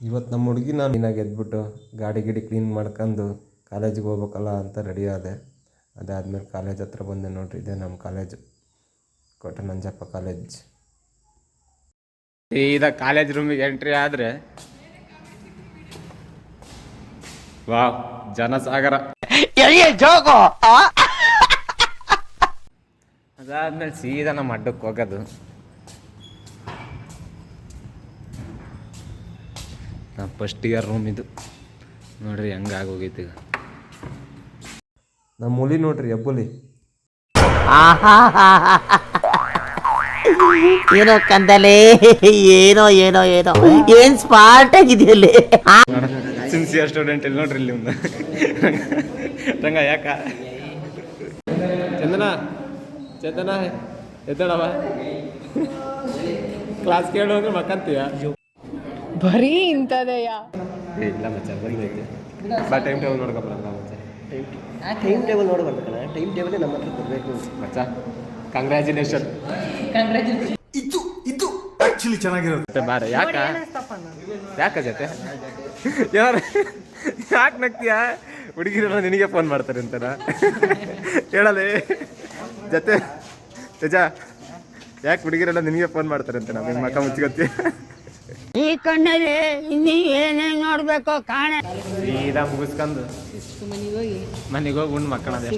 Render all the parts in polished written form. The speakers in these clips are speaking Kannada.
ಇವತ್ತು ನಮ್ಮ ಹುಡುಗಿ ನಾನು ನೀನಾಗಿ ಎದ್ಬಿಟ್ಟು ಗಾಡಿ ಕ್ಲೀನ್ ಮಾಡ್ಕೊಂಡು ಕಾಲೇಜಿಗೆ ಹೋಗ್ಬೇಕಲ್ಲ ಅಂತ ರೆಡಿ ಆದೆ. ಅದಾದಮೇಲೆ ಕಾಲೇಜ್ ಹತ್ರ ಬಂದೆ. ನೋಡ್ರಿ, ಇದೆ ನಮ್ಮ ಕಾಲೇಜು, ಕೋಟೆ ನಂಜಪ್ಪ ಕಾಲೇಜ್. ಸೀದಾ ಕಾಲೇಜ್ ರೂಮಿಗೆ ಎಂಟ್ರಿ ಆದರೆ ವಾವ್, ಜನಸಾಗರ. ಅದಾದ್ಮೇಲೆ ಸೀದಾ ನಮ್ಮ ಅಡ್ಡಕ್ಕೆ ಹೋಗೋದು. ನಮ್ಮ ಫಸ್ಟ್ ಇಯರ್ ರೂಮ್ ಇದು. ನೋಡ್ರಿ ಹೆಂಗಾಗೋಗೈತಿ ಈಗ. ನಮ್ಮ ಹುಲಿ ನೋಡ್ರಿ, ಹೆಬ್ಬುಲಿ. ಏನೋ ಕಂದಲೆ, ಏನೋ ಏನೋ ಏನೋ ಏನ್ ಸ್ಮಾರ್ಟ್ ಆಗಿದೆಯಲ್ಲಿ. ಸಿನ್ಸಿಯರ್ ಸ್ಟೂಡೆಂಟ್ ಇಲ್ಲಿ ನೋಡ್ರಿ, ಇಲ್ಲಿ ರಂಗ ಯಾಕ ಚಂದನ ಚಂದನ ಎದ್ದಳವ ಕ್ಲಾಸ್ ಕೇಳು ಅಂದ್ರೆ ಮಕ್ಕಂತೀಯ ಬರೀ ಇಂಥದೆಯ. ಇಲ್ಲ ಮಚ್ಚ ಬಂದೈತೆ. ಬಾ ಟೈಮ್ ಟೇಬಲ್ ನೋಡ್ಕೊಬಲ್ಲ ಮಚ್ಚ. ಟೈಮ್ ಟೇಬಲ್ ನೋಡ್ಬರ್ಬೇಕಲ್ಲ, ಟೈಮ್ ಟೇಬಲ್ ನಮ್ಮ ಹತ್ರ ಕೊಡಬೇಕು ಮಚ್ಚ. ಕಂಗ್ರ್ಯಾಚುಲೇಷನ್. ಇದು ಇದು ಆಕ್ಚುಲಿ ಚೆನ್ನಾಗಿರುತ್ತೆ. ಬಾರ ಯಾಕ ಯಾಕ ಜೊತೆ ಯಾರು ಯಾಕೆ ನಗ್ತೀಯಾ? ಹುಡುಗಿರೆಲ್ಲ ನಿನಗೆ ಫೋನ್ ಮಾಡ್ತಾರೆ ಅಂತಾರ ಹೇಳಲೇ ಜೊತೆ ತೇಜ. ಯಾಕೆ ಹುಡುಗಿರೆಲ್ಲ ನಿನಗೆ ಫೋನ್ ಮಾಡ್ತಾರೆ ಅಂತ ನಾವು ಮಕ್ಕ ಮುಚ್ಚಿಗತ್ತಿ. ಈ ಕಣ್ಣಲ್ಲಿ ಇನ್ನೀ ಏನೇನ್ ನೋಡ್ಬೇಕು ಕಾಣ. ಸೀದಾ ಮುಗಿಸ್ಕೊಂಡು ಮನೆಗೆ ಹೋಗಿ ಉಂಡು ಮಕ್ಕಳದೆ.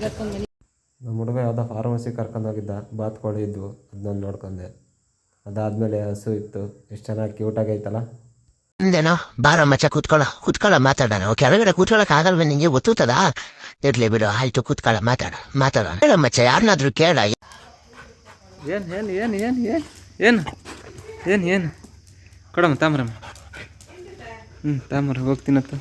ನಮ್ಮ ಹುಡುಗ ಯಾವುದೋ ಫಾರ್ಮಸಿ ಕರ್ಕೊಂಡೋಗಿದ್ದ, ಬಾತ್ಕೋಳಿ ಇದ್ವು, ಅದನ್ನೊಂದು ನೋಡ್ಕೊಂಡೆ. ಅದಾದಮೇಲೆ ಹಸು ಇತ್ತು. ಎಷ್ಟು ಚೆನ್ನಾಗಿ ಕ್ಯೂಟಾಗೈತಲ್ಲ. ಅಂದೇನೋ ಬಾರ ಮಚ್ಚ, ಕೂತ್ಕೊಳ್ಳ ಮಾತಾಡೋಣ. ಕೆಳಗಡೆ ಕೂತ್ಕೊಳ್ಳೋಕೆ ಆಗಲ್ವ ನಿಂಗೆ? ಗೊತ್ತುತ್ತದ? ಇರ್ಲಿ ಬಿಡು, ಆಯ್ತು ಕೂತ್ಕೊಳ್ಳ, ಮಾತಾಡೋಣ. ಹೇಳ ಮಚ್ಚ, ಯಾರನ್ನಾದ್ರೂ ಕೇಳ. ಏನು ಕೊಡಮ್ಮ ತಾಮ್ರಮ್ಮ. ತಾಮ್ರ ಹೋಗ್ತೀನತ್ತ.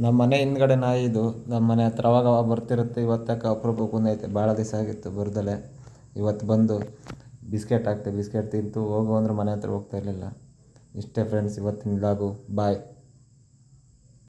ನಮ್ಮ ಮನೆ ಹಿಂದ್ಗಡೆ ನಾಯಿ ಇದು. ನಮ್ಮ ಮನೆ ಹತ್ರ ಅವಾಗ ಬರ್ತಿರುತ್ತೆ. ಇವತ್ತಕ್ಕೆ ಅಪರೂಪಕ್ಕೆ ಬಂದೈತೆ, ಭಾಳ ದಿವಸ ಆಗಿತ್ತು ಬರ್ದಲೆ. ಇವತ್ತು ಬಂದು ಬಿಸ್ಕೆಟ್ ತಿಂತು ಹೋಗು ಅಂದ್ರೆ ಮನೆ ಹತ್ರ ಹೋಗ್ತಾ ಇರಲಿಲ್ಲ. ಇಷ್ಟೇ ಫ್ರೆಂಡ್ಸ್ ಇವತ್ತಿನ ವ್ಲಾಗು. ಬಾಯ್.